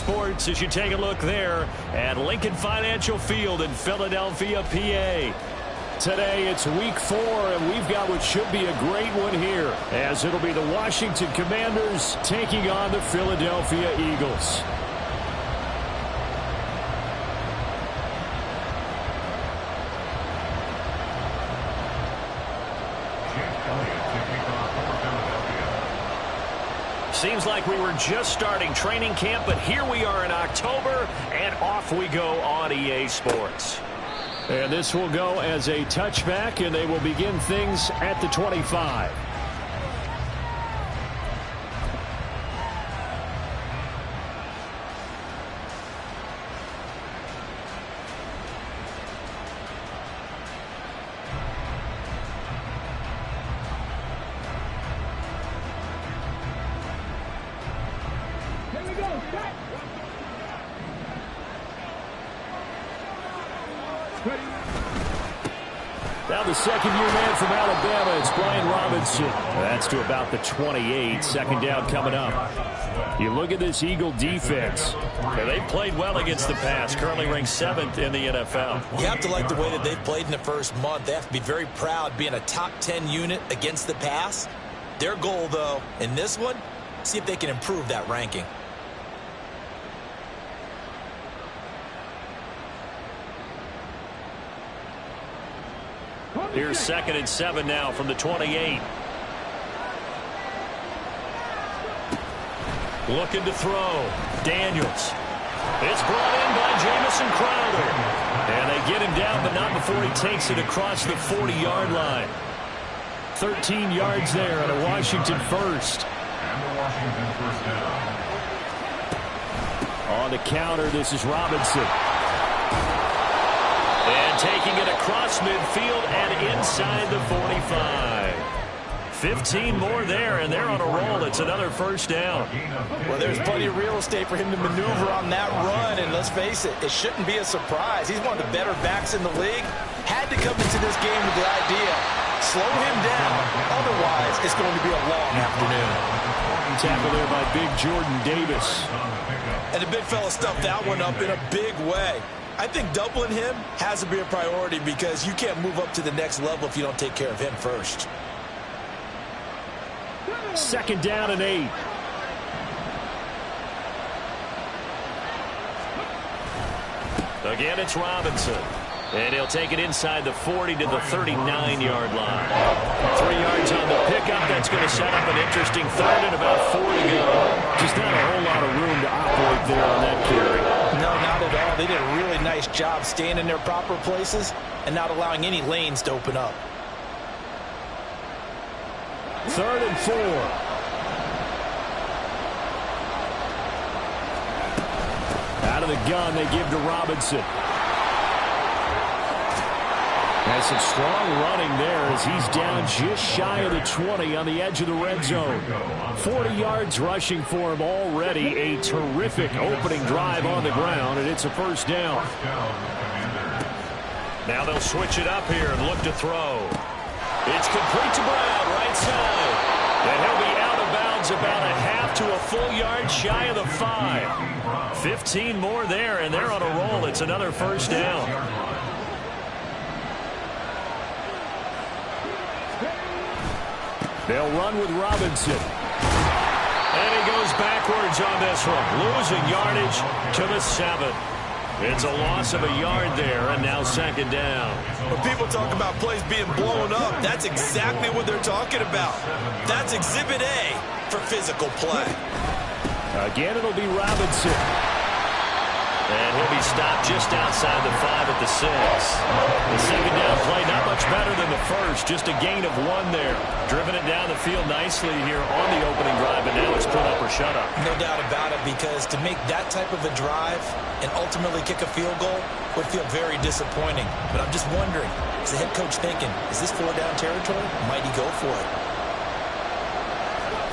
sports as you take a look there at Lincoln Financial Field in Philadelphia, PA. Today it's week 4, and we've got what should be a great one here, as it'll be the Washington Commanders taking on the Philadelphia Eagles. Seems like we were just starting training camp, but here we are in October, and off we go on EA Sports. And this will go as a touchback, and they will begin things at the 25. Now the second-year man from Alabama, it's Brian Robinson. That's to about the 28. Second down coming up. You look at this Eagle defense. Yeah, they've played well against the pass, currently ranked 7th in the NFL. You have to like the way that they've played in the first month. They have to be very proud being a top 10 unit against the pass. Their goal, though, in this one, see if they can improve that ranking. Here's 2nd and 7 now from the 28. Looking to throw. Daniels. It's brought in by Jamison Crowder. And they get him down, but not before he takes it across the 40-yard line. 13 yards there on a Washington first. On the counter, this is Robinson. And taking it across midfield and inside the 45. 15 more there, and they're on a roll. It's another first down. Well, there's plenty of real estate for him to maneuver on that run, and let's face it, it shouldn't be a surprise. He's one of the better backs in the league. Had to come into this game with the idea, slow him down. Otherwise, it's going to be a long afternoon. Tackle there by big Jordan Davis. And the big fella stuffed that one up in a big way. I think doubling him has to be a priority because you can't move up to the next level if you don't take care of him first. 2nd down and 8. Again, it's Robinson. And he'll take it inside the 40 to the 39-yard line. 3 yards on the pickup. That's going to set up an interesting 3rd and about 4 to go. Just not a whole lot of room to operate there on that carry. No, not at all. They did a really nice job staying in their proper places and not allowing any lanes to open up. 3rd and 4. Out of the gun, they give to Robinson. Has some strong running there as he's down just shy of the 20 on the edge of the red zone. 40 yards rushing for him already. A terrific opening drive on the ground, and it's a first down. Now they'll switch it up here and look to throw. It's complete to Brown, right side. And he'll be out of bounds about a half to a full yard shy of the 5. 15 more there, and they're on a roll. It's another first down. They'll run with Robinson. And he goes backwards on this one, losing yardage to the 7. It's a loss of a yard there, and now 2nd down. When people talk about plays being blown up, that's exactly what they're talking about. That's Exhibit A for physical play. Again, it'll be Robinson. And he'll be stopped just outside the 5 at the 6. The 2nd down play, not much better than the first. Just a gain of 1 there. Driven it down the field nicely here on the opening drive, and now it's put up or shut up. No doubt about it, because to make that type of a drive and ultimately kick a field goal would feel very disappointing. But I'm just wondering, is the head coach thinking, is this 4-down territory? Might he go for it?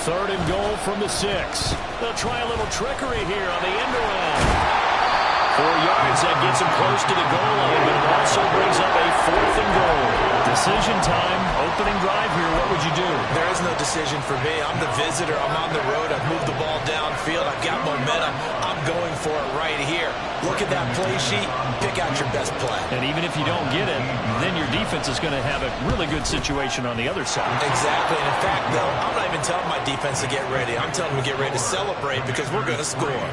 3rd and goal from the 6. They'll try a little trickery here on the end around. 4 yards, that gets him close to the goal line, but it also brings up a 4th and goal. Decision time, opening drive here. What would you do? There is no decision for me. I'm the visitor. I'm on the road. I've moved the ball downfield. I've got momentum. I'm going for it right here. Look at that play sheet. Pick out your best play. And even if you don't get it, then your defense is going to have a really good situation on the other side. Exactly. And in fact, though, I'm not even telling my defense to get ready. I'm telling them to get ready to celebrate because we're going to score.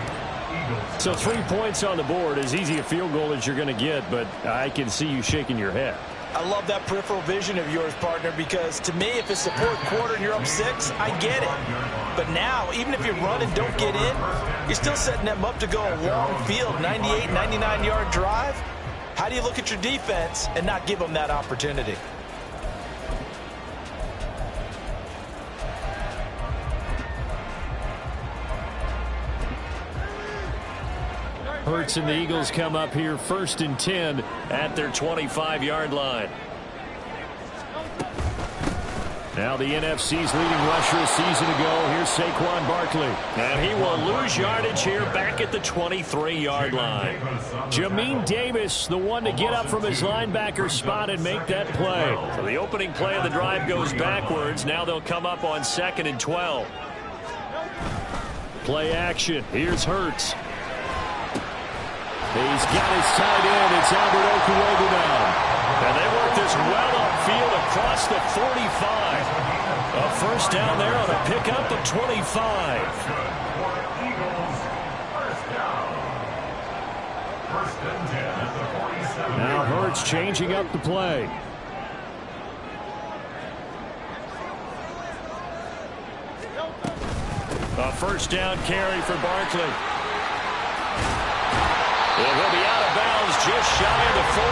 So 3 points on the board, as easy a field goal as you're going to get, but I can see you shaking your head. I love that peripheral vision of yours, partner, because to me, if it's the fourth quarter and you're up 6, I get it. But now, even if you run and don't get in, you're still setting them up to go a long field, 98, 99-yard drive. How do you look at your defense and not give them that opportunity? Hurts and the Eagles come up here 1st and 10 at their 25-yard line. Now the NFC's leading rusher a season ago. Here's Saquon Barkley. And he will lose yardage here back at the 23-yard line. Jamin Davis, the one to get up from his linebacker spot and make that play. So the opening play of the drive goes backwards. Now they'll come up on 2nd and 12. Play action. Here's Hurts. He's got his tight end. It's Albert Okurogu now. And they work this well upfield across the 45. A first down there on a pickup of 25. Now Hurts changing up the play. A first down carry for Barkley. And he'll be out of bounds just shy of the 40.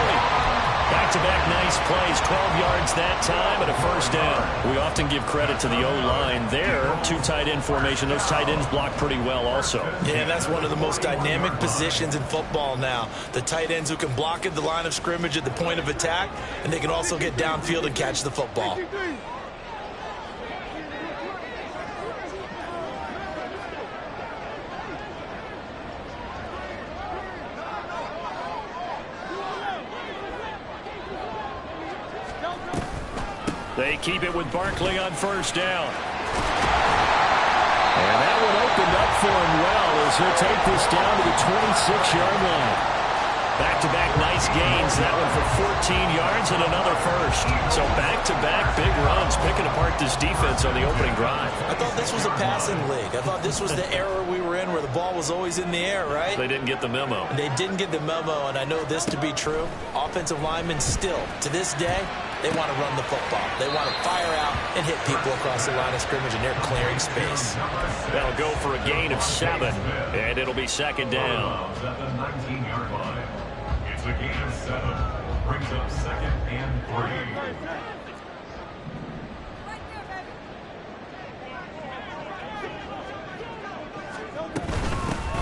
Back-to-back nice plays, 12 yards that time and a first down. We often give credit to the O-line there. 2 tight end formation. Those tight ends block pretty well also. Yeah, that's one of the most dynamic positions in football now. The tight ends who can block at the line of scrimmage at the point of attack, and they can also get downfield and catch the football. They keep it with Barkley on first down. And that one opened up for him well as he'll take this down to the 26-yard line. Back-to-back nice gains. That one for 14 yards and another first. So back-to-back big runs, picking apart this defense on the opening drive. I thought this was a passing league. I thought this was the era we were in where the ball was always in the air, right? They didn't get the memo. They didn't get the memo, and I know this to be true. Offensive linemen still, to this day, they want to run the football. They want to fire out and hit people across the line of scrimmage, and they're clearing space. That'll go for a gain of 7, and it'll be second down. At the 19-yard line. It's a gain of 7. Brings up 2nd and 3.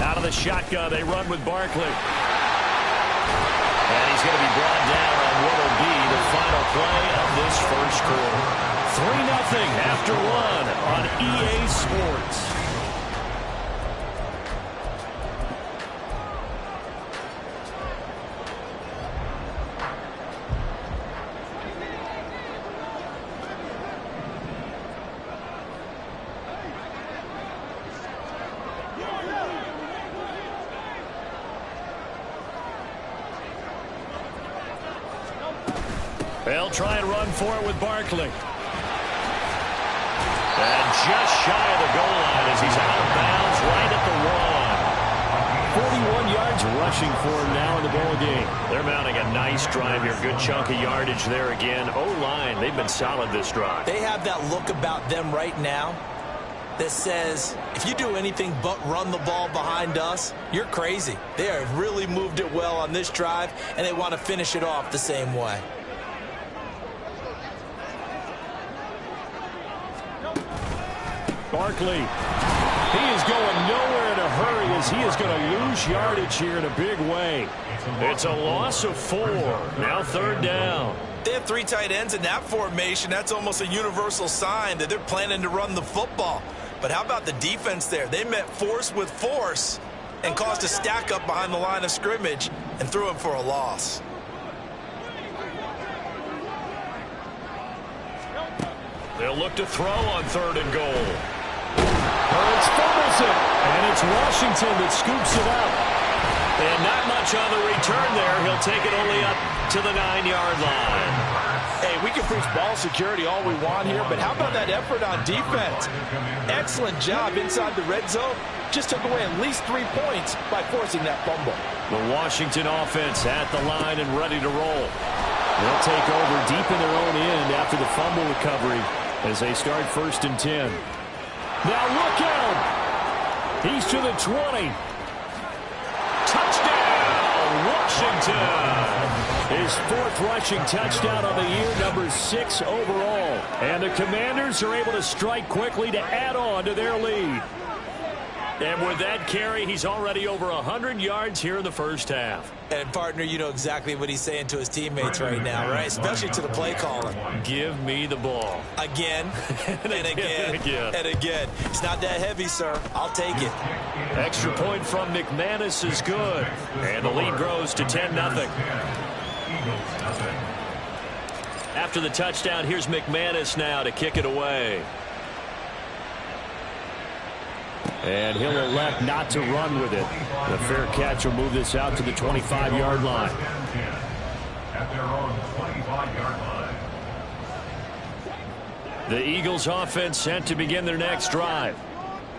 Out of the shotgun, they run with Barkley. And he's going to be brought down on what will be the final play of this first quarter. 3-0 after 1 on EA Sports. They'll try and run for it with Barkley. And just shy of the goal line as he's out of bounds right at the 1. 41 yards rushing for him now in the ball game. They're mounting a nice drive here. Good chunk of yardage there again. O-line, they've been solid this drive. They have that look about them right now that says, if you do anything but run the ball behind us, you're crazy. They have really moved it well on this drive, and they want to finish it off the same way. Barkley, he is going nowhere in a hurry as he is going to lose yardage here in a big way. It's a loss of 4. Now 3rd down. They have 3 tight ends in that formation. That's almost a universal sign that they're planning to run the football. But how about the defense there? They met force with force and caused a stack up behind the line of scrimmage and threw him for a loss. They'll look to throw on 3rd and goal. Hurts fumbles it, and it's Washington that scoops it up. And not much on the return there. He'll take it only up to the 9-yard line. Hey, we can preach ball security all we want here, but how about that effort on defense? Excellent job inside the red zone. Just took away at least 3 points by forcing that fumble. The Washington offense at the line and ready to roll. They'll take over deep in their own end after the fumble recovery as they start 1st and 10. Now look out! He's to the 20. Touchdown, Washington! His 4th rushing touchdown on the year, number 6 overall. And the Commanders are able to strike quickly to add on to their lead. And with that carry, he's already over 100 yards here in the first half. And, partner, you know exactly what he's saying to his teammates right now, right? Especially to the play caller. Give me the ball. Again, and again, and again. It's not that heavy, sir. I'll take it. Extra point from McManus is good. And the lead grows to 10-0. After the touchdown, here's McManus now to kick it away. And he'll elect not to run with it. The fair catch will move this out to the 25-yard line. At their own 25-yard line. The Eagles offense set to begin their next drive.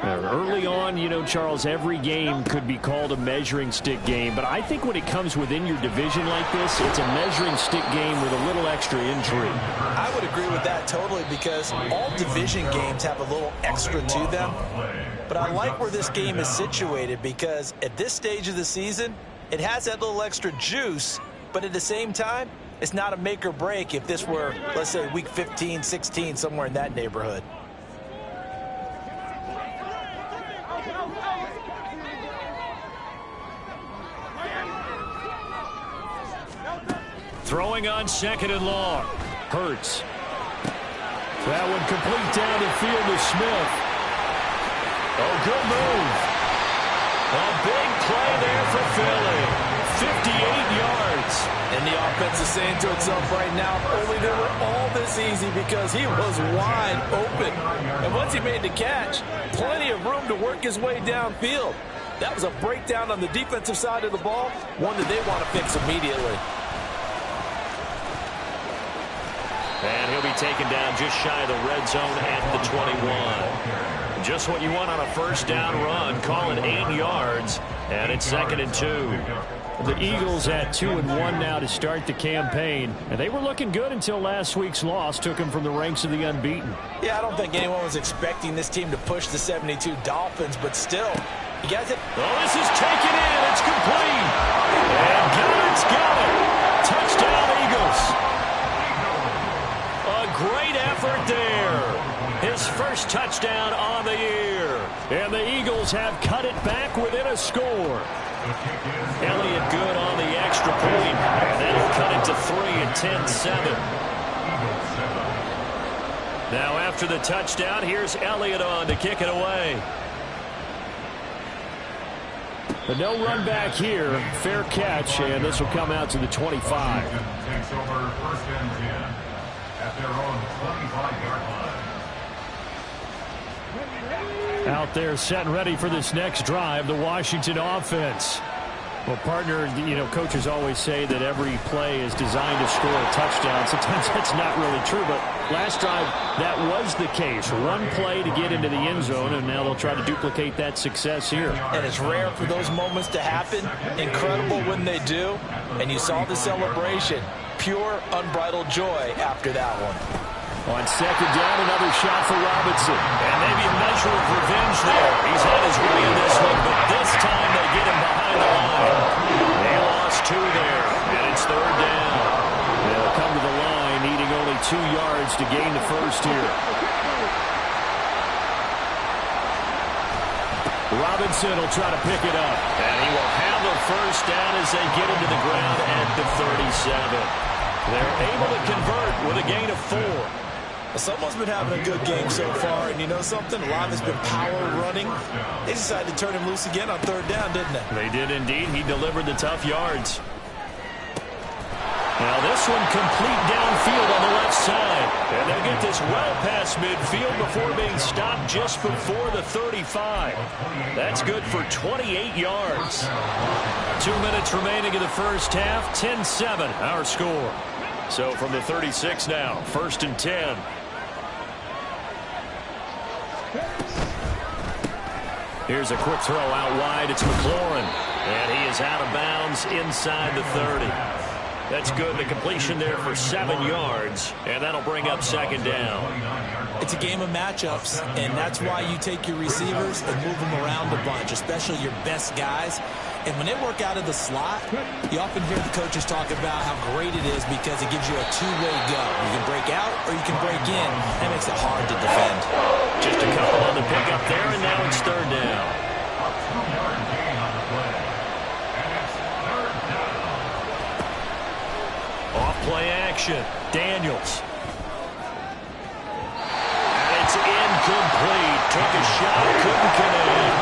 Early on, you know, Charles, every game could be called a measuring stick game. But I think when it comes within your division like this, it's a measuring stick game with a little extra intrigue. I would agree with that totally because all division games have a little extra to them. But I like where this game is situated because at this stage of the season, it has that little extra juice. But at the same time, it's not a make or break if this were, let's say, week 15, 16, somewhere in that neighborhood. Throwing on 2nd and long. Hurts. That one complete down the field to Smith. Oh, good move. A big play there for Philly. 58 yards. And the offense is saying to itself right now, if only they were all this easy because he was wide open. And once he made the catch, plenty of room to work his way downfield. That was a breakdown on the defensive side of the ball, one that they want to fix immediately. And he'll be taken down just shy of the red zone at the 21. Just what you want on a first down run. Call it 8 yards, and it's 2nd and 2. The Eagles at 2-1 now to start the campaign. And they were looking good until last week's loss took them from the ranks of the unbeaten. Yeah, I don't think anyone was expecting this team to push the 72 Dolphins, but still, you guys have... Oh, this is taken in. It's complete. And got it. Touchdown, Eagles. A great effort there. His first touchdown on the year. And the Eagles have cut it back within a score. Elliott good on the extra point. And that'll cut it to 3 at 10-7. Now after the touchdown, here's Elliott on to kick it away. But no run back here. Fair catch, and this will come out to the 25. Takes over 1st and 10 at their own 25-yard line. Out there set and ready for this next drive, the Washington offense. Well, partner, you know, coaches always say that every play is designed to score a touchdown. Sometimes that's not really true, but last drive, that was the case. One play to get into the end zone, and now they'll try to duplicate that success here. And it's rare for those moments to happen. Incredible when they do. And you saw the celebration. Pure, unbridled joy after that one. On 2nd down, another shot for Robinson. And maybe a measure of revenge there. He's on his way in this one, but this time they get him behind the line. They lost 2 there, and it's 3rd down. They'll come to the line, needing only 2 yards to gain the first here. Robinson will try to pick it up. And he will have the first down as they get into the ground at the 37. They're able to convert with a gain of 4. Someone's been having a good game so far, and you know something? A lot has been power running. They decided to turn him loose again on 3rd down, didn't they? They did indeed. He delivered the tough yards. Now this one complete downfield on the left side. And they'll get this well past midfield before being stopped just before the 35. That's good for 28 yards. 2 minutes remaining in the first half. 10-7 our score. So from the 36 now, 1st and 10. Here's a quick throw out wide. It's McLaurin. And he is out of bounds inside the 30. That's good. The completion there for 7 yards. And that'll bring up 2nd down. It's a game of matchups, and that's why you take your receivers and move them around a bunch, especially your best guys. And when they work out of the slot, you often hear the coaches talk about how great it is because it gives you a two-way go. You can break out or you can break in. That makes it hard to defend. Just a couple on the pickup there, and now it's 3rd down. Off-play action. Daniels. And it's incomplete. Took a shot, couldn't connect.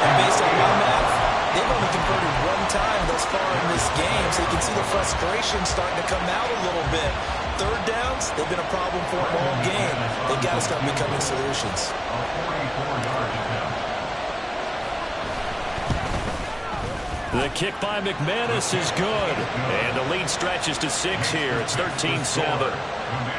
And based on my math, they've only converted 1 time thus far in this game, so you can see the frustration starting to come out a little bit. 3rd downs, they've been a problem for them all game. They've got to start becoming solutions. The kick by McManus is good. And the lead stretches to 6 here. It's 13-7.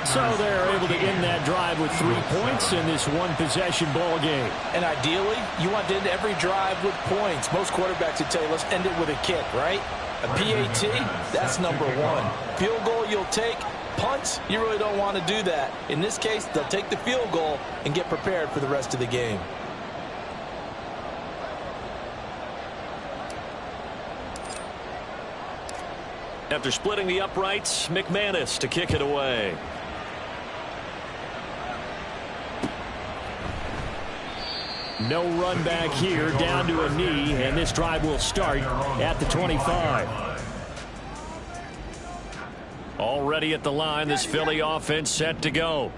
So they're able to end that drive with 3 points in this one-possession ball game. And ideally, you want to end every drive with points. Most quarterbacks would tell you, let's end it with a kick, right? A PAT, that's number 1. Field goal you'll take. Punts, you really don't want to do that. In this case, they'll take the field goal and get prepared for the rest of the game. After splitting the uprights, McManus to kick it away. No run back here, down to a knee, and this drive will start at the 25. Already at the line, this Philly offense set to go.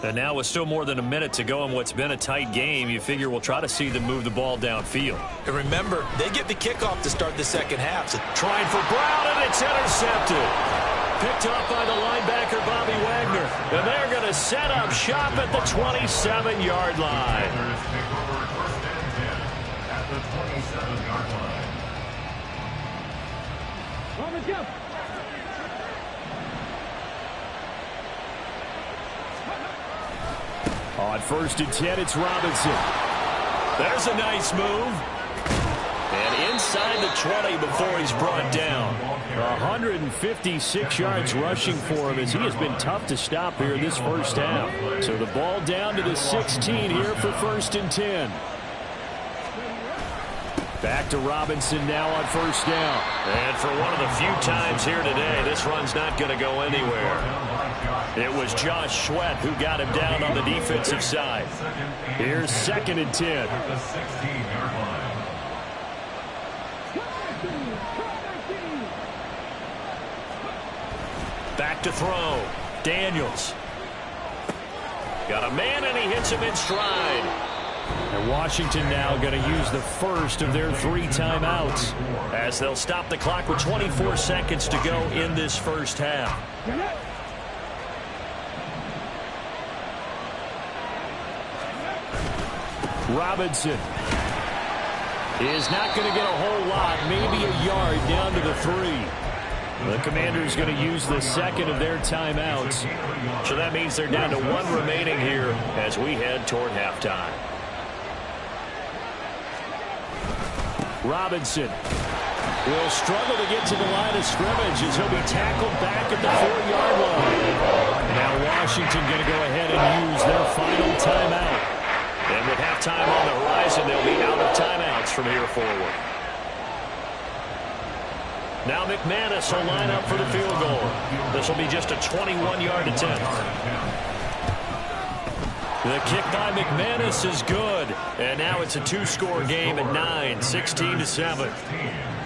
And now with still more than a minute to go in what's been a tight game, you figure we'll try to see them move the ball downfield. And remember, they get the kickoff to start the second half. So trying for Brown, and it's intercepted. Picked up by the linebacker, Bobby Wagner. And they're going to set up shop at the 27-yard line. At the 27-yard line. On 1st and 10, it's Robinson. There's a nice move. And inside the 20 before he's brought down. 156 yards rushing for him as he has been tough to stop here this first half. So the ball down to the 16 here for 1st and 10. Back to Robinson now on 1st down. And for one of the few times here today, this run's not going to go anywhere. It was Josh Sweat who got him down on the defensive side. Here's 2nd and 10. Back to throw. Daniels. Got a man, and he hits him in stride. And Washington now going to use the first of their 3 timeouts, as they'll stop the clock with 24 seconds to go in this first half. Robinson is not going to get a whole lot, maybe a yard down to the 3. The Commanders going to use the 2nd of their timeouts. So that means they're down to 1 remaining here as we head toward halftime. Robinson will struggle to get to the line of scrimmage as he'll be tackled back at the 4-yard line. Now Washington going to go ahead and use their final timeout. And with halftime on the horizon, they'll be out of timeouts from here forward. Now McManus will line up for the field goal. This will be just a 21-yard attempt. The kick by McManus is good. And now it's a 2-score game at 9, 16-7.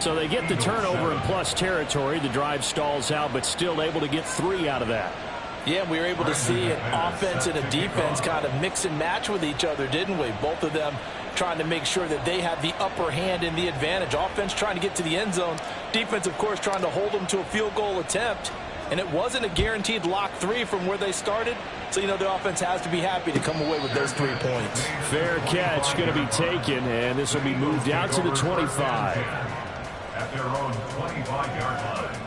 So they get the turnover in plus territory. The drive stalls out, but still able to get 3 out of that. Yeah, we were able to see an offense and a defense kind of mix and match with each other, didn't we? Both of them trying to make sure that they have the upper hand and the advantage. Offense trying to get to the end zone. Defense, of course, trying to hold them to a field goal attempt. And it wasn't a guaranteed lock 3 from where they started. So, you know, the offense has to be happy to come away with those 3 points. Fair catch going to be taken, and this will be moved out to the 25. At their own 25-yard line.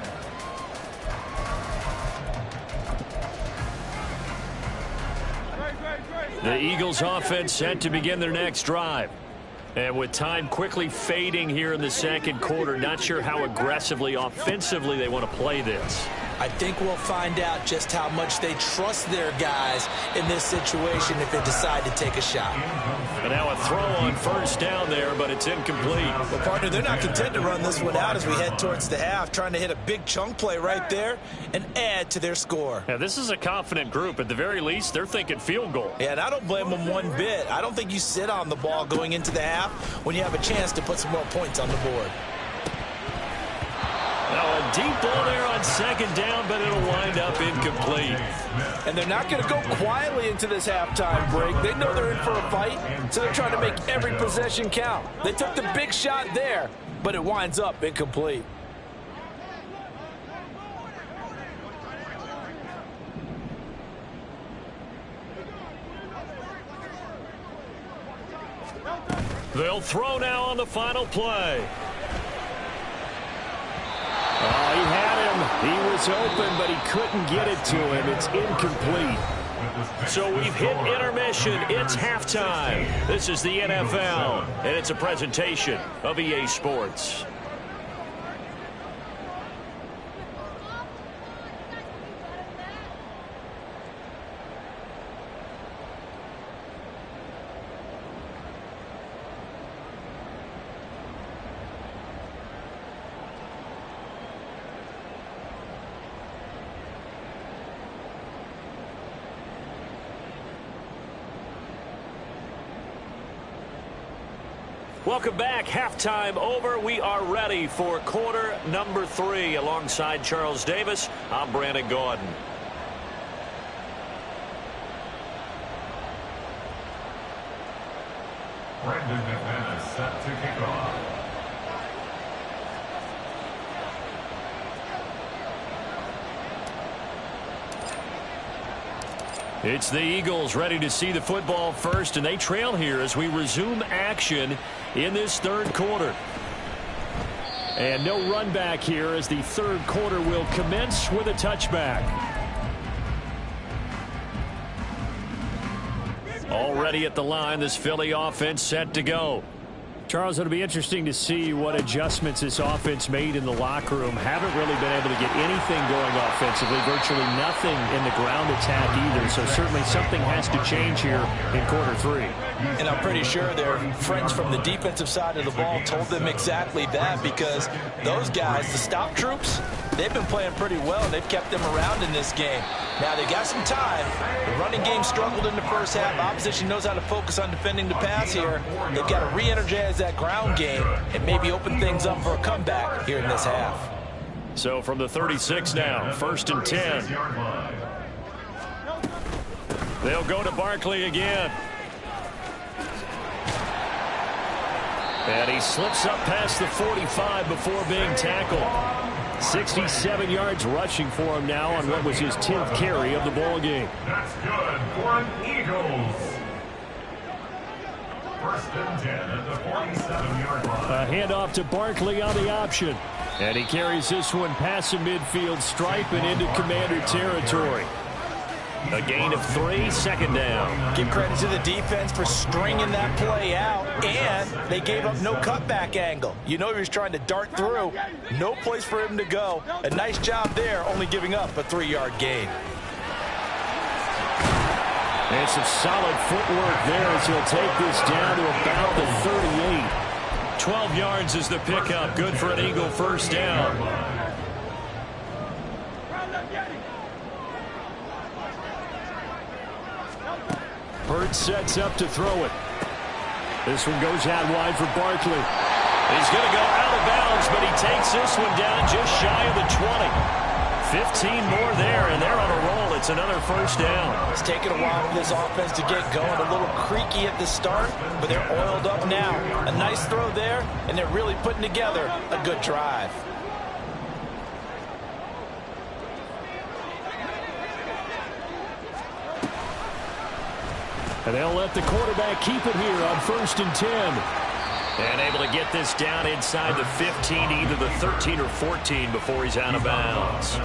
The Eagles offense set to begin their next drive. And with time quickly fading here in the second quarter, not sure how aggressively, offensively they want to play this. I think we'll find out just how much they trust their guys in this situation if they decide to take a shot. And now a throw on first down there, but it's incomplete. Well, partner, they're not content to run this one out as we head towards the half, trying to hit a big chunk play right there and add to their score. Yeah, this is a confident group. At the very least, they're thinking field goal. Yeah, and I don't blame them one bit. I don't think you sit on the ball going into the half when you have a chance to put some more points on the board. Now a deep ball there on second down, but it'll wind up incomplete. And they're not going to go quietly into this halftime break. They know they're in for a fight, so they're trying to make every possession count. They took the big shot there, but it winds up incomplete. They'll throw now on the final play. Oh, he had him. He was open, but he couldn't get it to him. It's incomplete. So we've hit intermission. It's halftime. This is the NFL, and it's a presentation of EA Sports. Welcome back. Halftime over. We are ready for quarter number 3. Alongside Charles Davis, I'm Brandon Gordon. Brendan McManus set to kick off. It's the Eagles ready to see the football first, and they trail here as we resume action in this third quarter. And no run back here as the third quarter will commence with a touchback. Already at the line, this Philly offense set to go. Charles, it'll be interesting to see what adjustments this offense made in the locker room. Haven't really been able to get anything going offensively, virtually nothing in the ground attack either. So certainly something has to change here in quarter 3. And I'm pretty sure their friends from the defensive side of the ball told them exactly that, because those guys, the stop troops, they've been playing pretty well, and they've kept them around in this game. Now, they got some time. The running game struggled in the first half. Opposition knows how to focus on defending the pass here. They've got to re-energize that ground game and maybe open things up for a comeback here in this half. So from the 36 now, 1st and 10. They'll go to Barkley again. And he slips up past the 45 before being tackled. 67 yards rushing for him now on what was his 10th carry of the ball game. That's good for an Eagles. 1st and 10 at the 47-yard line. A handoff to Barkley on the option. And he carries this one past the midfield stripe and into Commander territory. A gain of 3, second down. Give credit to the defense for stringing that play out, and they gave up no cutback angle. You know he was trying to dart through. No place for him to go. A nice job there, only giving up a 3-yard gain. And some solid footwork there as he'll take this down to about the 38. 12 yards is the pickup. Good for an Eagle first down. Burt sets up to throw it. This one goes out wide for Barkley. He's going to go out of bounds, but he takes this one down just shy of the 20. 15 more there, and they're on a roll. It's another first down. It's taken a while for this offense to get going. A little creaky at the start, but they're oiled up now. A nice throw there, and they're really putting together a good drive. And they'll let the quarterback keep it here on 1st and 10. And able to get this down inside the 15, either the 13 or 14 before he's out of bounds.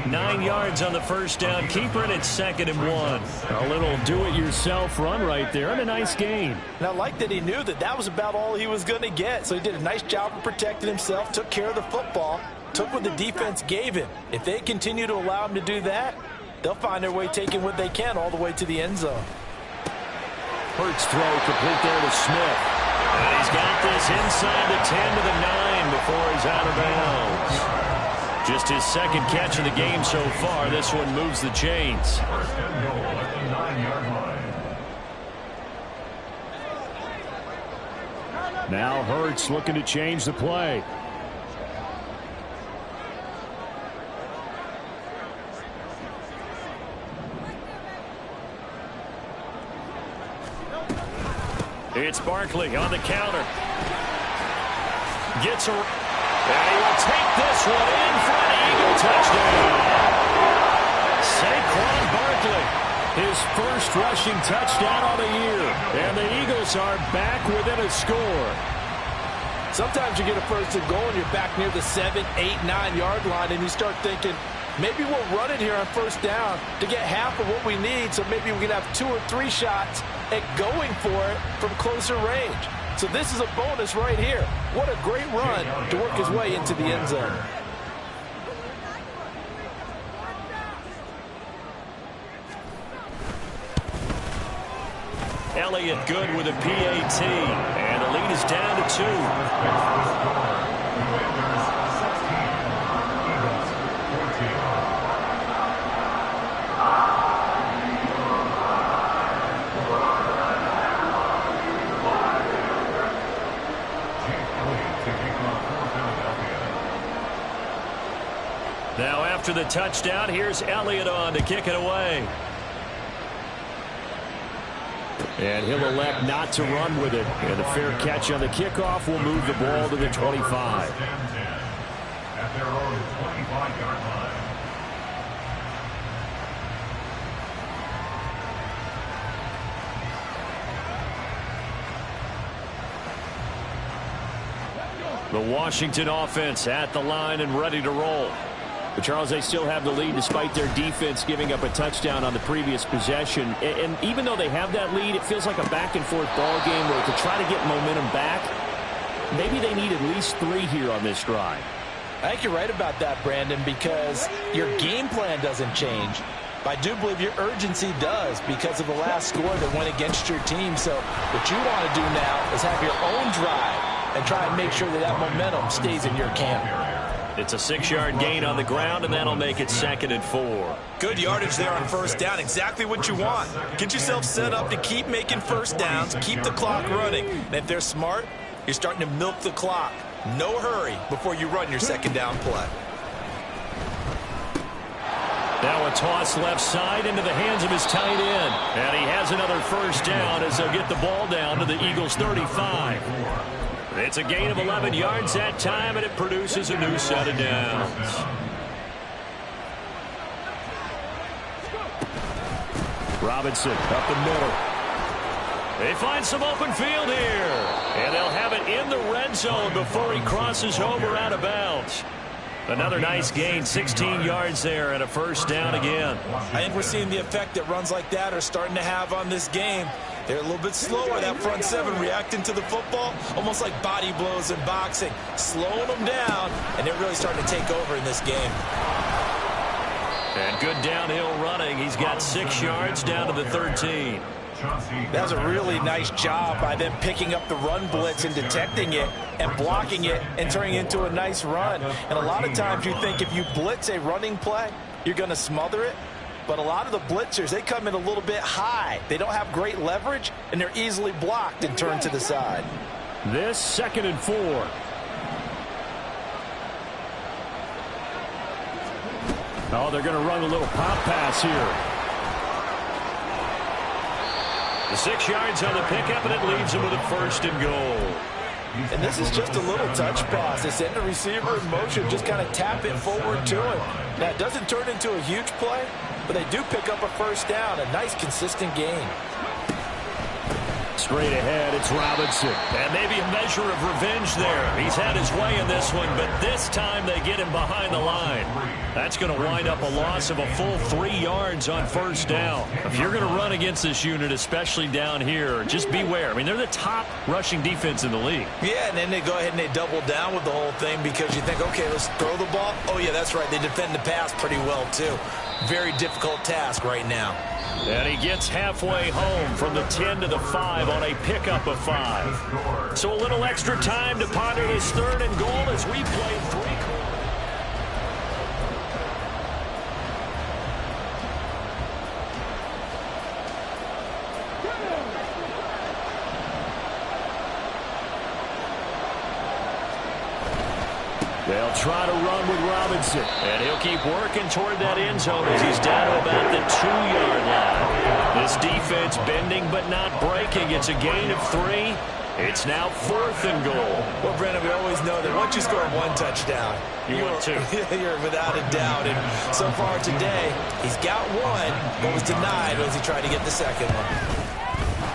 9 yards on the first down. Keeper, and it's 2nd and 1. A little do-it-yourself run right there, and a nice gain. And I like that he knew that that was about all he was going to get. So he did a nice job of protecting himself, took care of the football, took what the defense gave him. If they continue to allow him to do that, they'll find their way taking what they can all the way to the end zone. Hurts throw complete there to Smith. And he's got this inside the 10 to the 9 before he's out of bounds. Just his 2nd catch of the game so far. This one moves the chains. First and goal at the 9-yard line. Now Hurts looking to change the play. It's Barkley on the counter. Gets a... And he will take this one in for an Eagle touchdown. Saquon Barkley, his first rushing touchdown of the year. And the Eagles are back within a score. Sometimes you get a 1st and goal and you're back near the 7, 8, 9-yard line, and you start thinking, maybe we'll run it here on 1st down to get half of what we need, so maybe we can have 2 or 3 shots at going for it from closer range. So this is a bonus right here. What a great run to work his way into the end zone. Elliott good with a PAT, and the lead is down to 2. Now after the touchdown, here's Elliott on to kick it away. And he'll elect not to run with it. And a fair catch on the kickoff will move the ball to the 25. At their own 25-yard line. The Washington offense at the line and ready to roll. But Charles, they still have the lead despite their defense giving up a touchdown on the previous possession. And even though they have that lead, it feels like a back-and-forth ball game where to try to get momentum back, maybe they need at least 3 here on this drive. I think you're right about that, Brandon, because your game plan doesn't change. I do believe your urgency does because of the last score that went against your team. So what you want to do now is have your own drive and try and make sure that that momentum stays in your camp. It's a 6-yard gain on the ground, and that'll make it 2nd and 4. Good yardage there on 1st down. Exactly what you want. Get yourself set up to keep making 1st downs, keep the clock running. And if they're smart, you're starting to milk the clock. No hurry before you run your 2nd down play. Now a toss left side into the hands of his tight end. And he has another 1st down as they'll get the ball down to the Eagles' 35. It's a gain of 11 yards that time, and it produces a new set of downs. Robinson up the middle. They find some open field here. And they'll have it in the red zone before he crosses over out of bounds. Another nice gain, 16 yards there, and a 1st down again. I think we're seeing the effect that runs like that are starting to have on this game. They're a little bit slower, that front 7, reacting to the football, almost like body blows in boxing, slowing them down, and they're really starting to take over in this game. And good downhill running. He's got 6 yards down to the 13. That was a really nice job by them picking up the run blitz and detecting it and blocking it and turning it into a nice run. And a lot of times you think if you blitz a running play, you're going to smother it. But a lot of the blitzers, they come in a little bit high. They don't have great leverage, and they're easily blocked and turned to the side. This 2nd and 4. Oh, they're going to run a little pop pass here. The 6 yards on the pickup, and it leaves him with a 1st and goal. And this is just a little touch pass. They send the receiver in motion, just kind of tap it forward to him. Now, it doesn't turn into a huge play, but they do pick up a 1st down. A nice, consistent gain. Straight ahead, it's Robinson. And maybe a measure of revenge there. He's had his way in this one, but this time they get him behind the line. That's going to wind up a loss of a full 3 yards on 1st down. If you're going to run against this unit, especially down here, just beware. I mean, they're the top rushing defense in the league. Yeah, and then they go ahead and they double down with the whole thing because you think, okay, let's throw the ball. Oh, yeah, that's right. They defend the pass pretty well, too. Very difficult task right now. And he gets halfway home from the 10 to the 5 on a pickup of 5. So a little extra time to ponder this 3rd and goal as we play 3 quarters. They'll try to run with Robinson. And he'll keep working toward that end zone as he's down to about the 2-yard line. This defense bending but not breaking. It's a gain of 3. It's now 4th and goal. Well, Brendan, we always know that once you score 1 touchdown, you're without a doubt. And so far today, he's got 1, but was denied as he tried to get the 2nd one.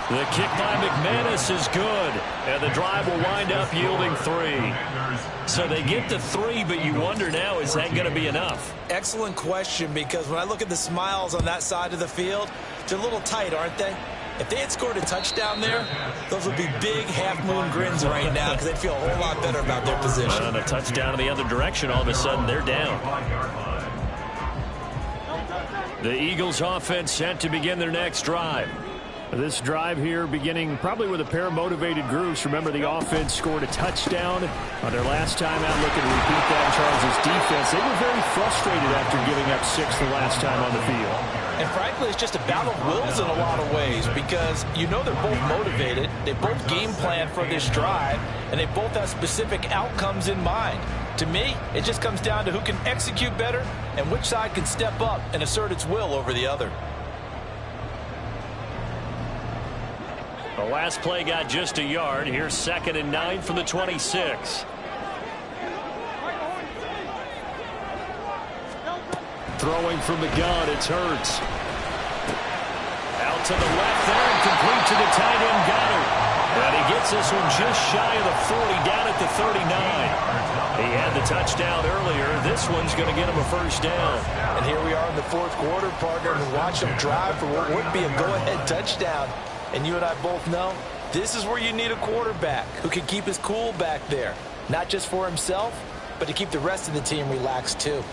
The kick by McManus is good, and the drive will wind up yielding 3. So they get to 3, but you wonder now, is that going to be enough? Excellent question, because when I look at the smiles on that side of the field, they're a little tight, aren't they? If they had scored a touchdown there, those would be big half-moon grins right now because they'd feel a whole lot better about their position. And a touchdown in the other direction, all of a sudden they're down. The Eagles offense set to begin their next drive. This drive here beginning probably with a pair of motivated groups. Remember, the offense scored a touchdown on their last time out, looking to repeat that in Charles' defense. They were very frustrated after giving up 6 the last time on the field. And frankly, it's just a battle of wills in a lot of ways because you know they're both motivated. They both game plan for this drive, and they both have specific outcomes in mind. To me, it just comes down to who can execute better and which side can step up and assert its will over the other. The last play got just a yard. Here's 2nd and 9 from the 26. Throwing from the gun, it's Hurts. Out to the left there and complete to the tight end Goddard. And he gets this one just shy of the 40, down at the 39. He had the touchdown earlier. This one's going to get him a 1st down. And here we are in the 4th quarter, partner, and watch them drive for what would be a go-ahead touchdown. And you and I both know this is where you need a quarterback who can keep his cool back there. Not just for himself, but to keep the rest of the team relaxed too.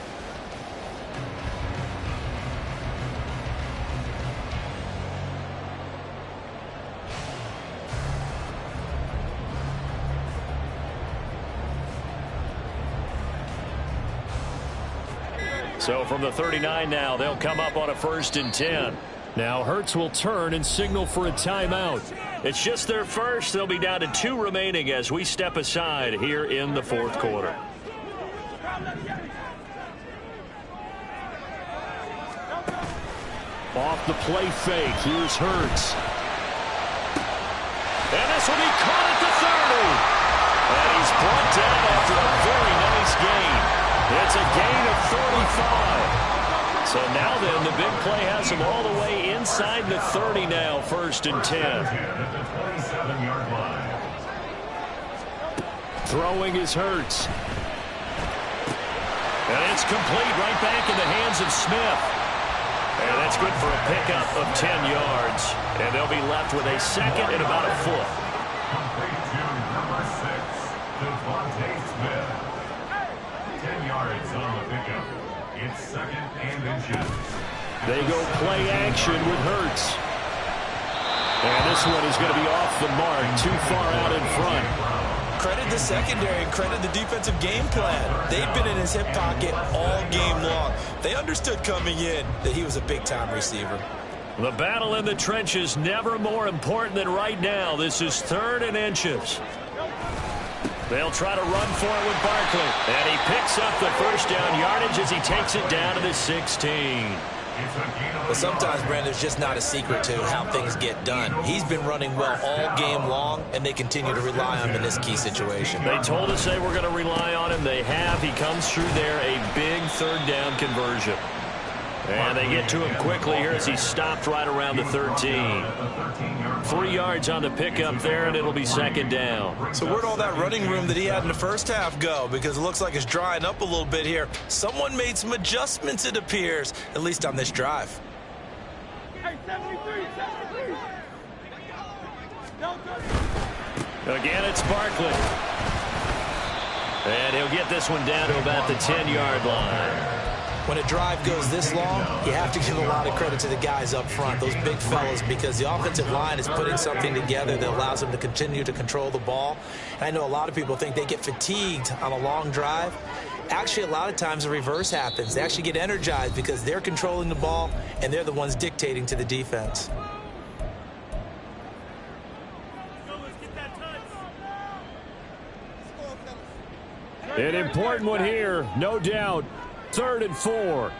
So from the 39 now, they'll come up on a 1st and 10. Now Hurts will turn and signal for a timeout. It's just their first. They'll be down to 2 remaining as we step aside here in the 4th quarter. Off the play fake, here's Hurts. And this will be caught at the 30. And he's brought down after a very nice gain. It's a gain of 35. So now then, the big play has him all the way inside the 30 now, 1st and 10. Throwing is Hurts. And it's complete right back in the hands of Smith. And that's good for a pickup of 10 yards. And they'll be left with a 2nd and about a foot. Complete to number 6, Smith. 10 yards on the pickup. It's 2nd and inches. They go play action with Hurts. And this one is going to be off the mark, too far out in front. Credit the secondary and credit the defensive game plan. They've been in his hip pocket all game long. They understood coming in that he was a big-time receiver. The battle in the trenches never more important than right now. This is 3rd and inches. They'll try to run for it with Barkley. And he picks up the first down yardage as he takes it down to the 16. But sometimes, Brandon, there's just not a secret to how things get done. He's been running well all game long, and they continue to rely on him in this key situation. They told us they were going to rely on him. They have. He comes through there, a big third down conversion. And they get to him quickly here as he stopped right around the 13. 3 yards on the pickup there, and it'll be second down. So where'd all that running room that he had in the first half go? Because it looks like it's drying up a little bit here. Someone made some adjustments, it appears, at least on this drive. Again, it's Barkley. And he'll get this one down to about the 10-yard line. When a drive goes this long, you have to give a lot of credit to the guys up front, those big fellas, because the offensive line is putting something together that allows them to continue to control the ball. And I know a lot of people think they get fatigued on a long drive. Actually, a lot of times the reverse happens. They actually get energized because they're controlling the ball, and they're the ones dictating to the defense. An important one here, no doubt. 3rd and 4.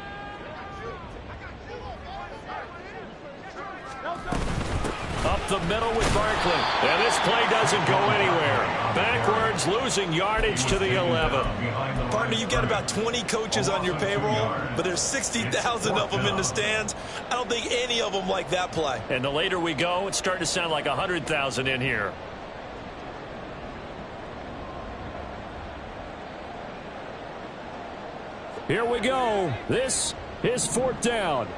Up the middle with Barkley. And this play doesn't go anywhere. Backwards, losing yardage to the 11. Partner, you've got about 20 coaches on your payroll, but there's 60,000 of them in the stands. I don't think any of them like that play. And the later we go, it's starting to sound like 100,000 in here. Here we go. This is 4th down.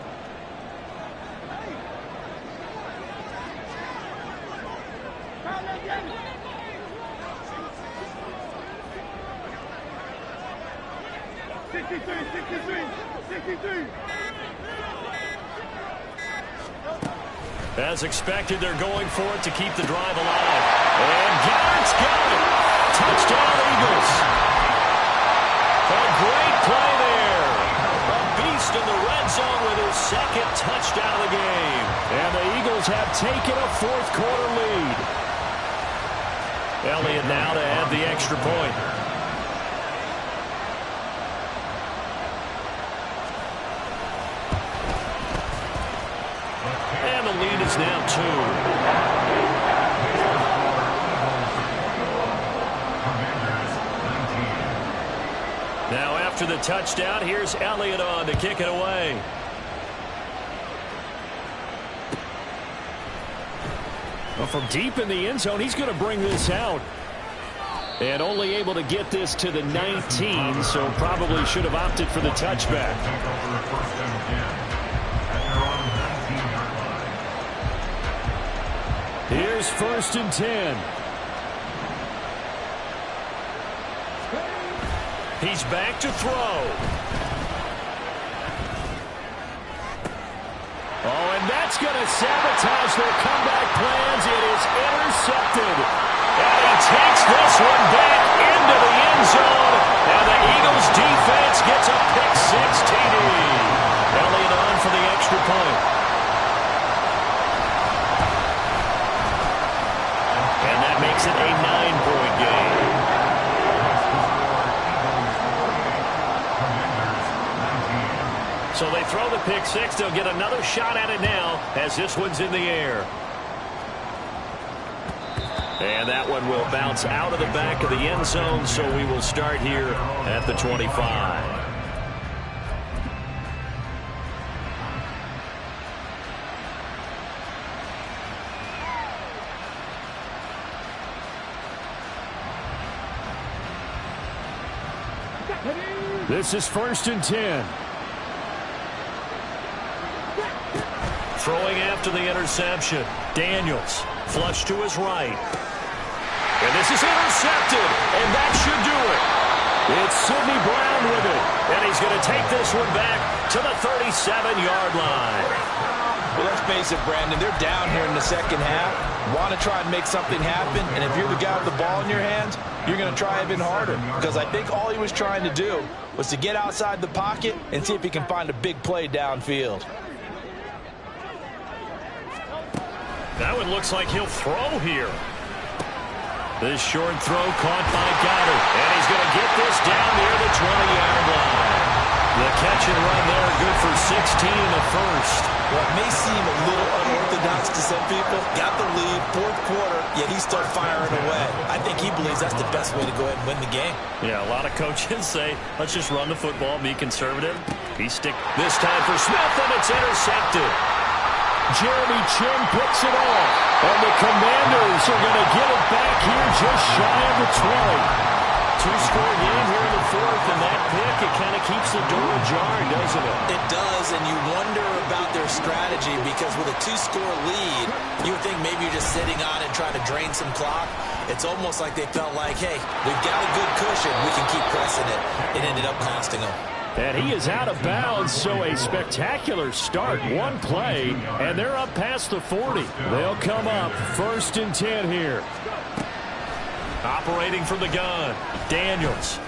As expected, they're going for it to keep the drive alive. And Garrett's got it. Touchdown, Eagles. A great play there. A beast in the red zone with his second touchdown of the game. And the Eagles have taken a 4th quarter lead. Elliott now to add the extra point. And the lead is now 2. Now after the touchdown, here's Elliott on to kick it away. Well, from deep in the end zone, he's going to bring this out. And only able to get this to the 19, so probably should have opted for the touchback. Here's 1st and 10. He's back to throw. Oh, and that's going to sabotage their comeback plans. It is intercepted. And he takes this one back into the end zone. And the Eagles defense gets a pick-6 TD. Elliott on for the extra point. And that makes it a 9-point game. So they throw the pick-6. They'll get another shot at it now as this one's in the air. And that one will bounce out of the back of the end zone, so we will start here at the 25. This is 1st and 10. Throwing after the interception. Daniels, flush to his right. And this is intercepted, and that should do it. It's Sidney Brown with it, and he's going to take this one back to the 37-yard line. Well, let's face it, Brandon, they're down here in the second half. Want to try and make something happen, and if you're the guy with the ball in your hands, you're going to try even harder, because I think all he was trying to do was to get outside the pocket and see if he can find a big play downfield. That one looks like he'll throw here. This short throw caught by Goddard. And he's going to get this down near the 20-yard line. The catch and run there, good for 16 in the first. What may seem a little unorthodox to some people, got the lead, fourth quarter, yet he's still firing away. I think he believes that's the best way to go ahead and win the game. Yeah, a lot of coaches say, let's just run the football, be conservative. He stick this time for Smith, and it's intercepted. Jeremy Chin picks it off. And the Commanders are going to get it back here just shy of the 20. Two-score game here in the fourth, and that pick, it kind of keeps the door ajar, doesn't it? It does, and you wonder about their strategy because with a two-score lead, you would think maybe you're just sitting on it trying to drain some clock. It's almost like they felt like, hey, we've got a good cushion. We can keep pressing it. It ended up costing them. And he is out of bounds, so a spectacular start. One play, and they're up past the 40. They'll come up 1st and 10 here. Operating from the gun, Daniels.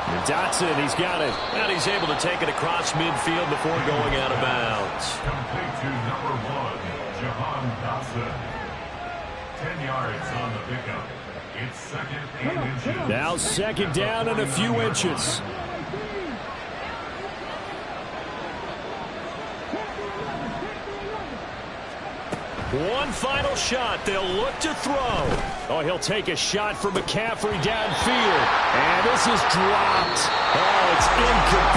And Dotson, he's got it. And he's able to take it across midfield before going out of bounds. Complete to number 1, Jahan Dotson. 10 yards on the pickup. It's 2nd and inches. Now 2nd down and a few inches. One final shot. They'll look to throw. Oh, he'll take a shot for McCaffrey downfield. And this is dropped. Oh, it's incomplete.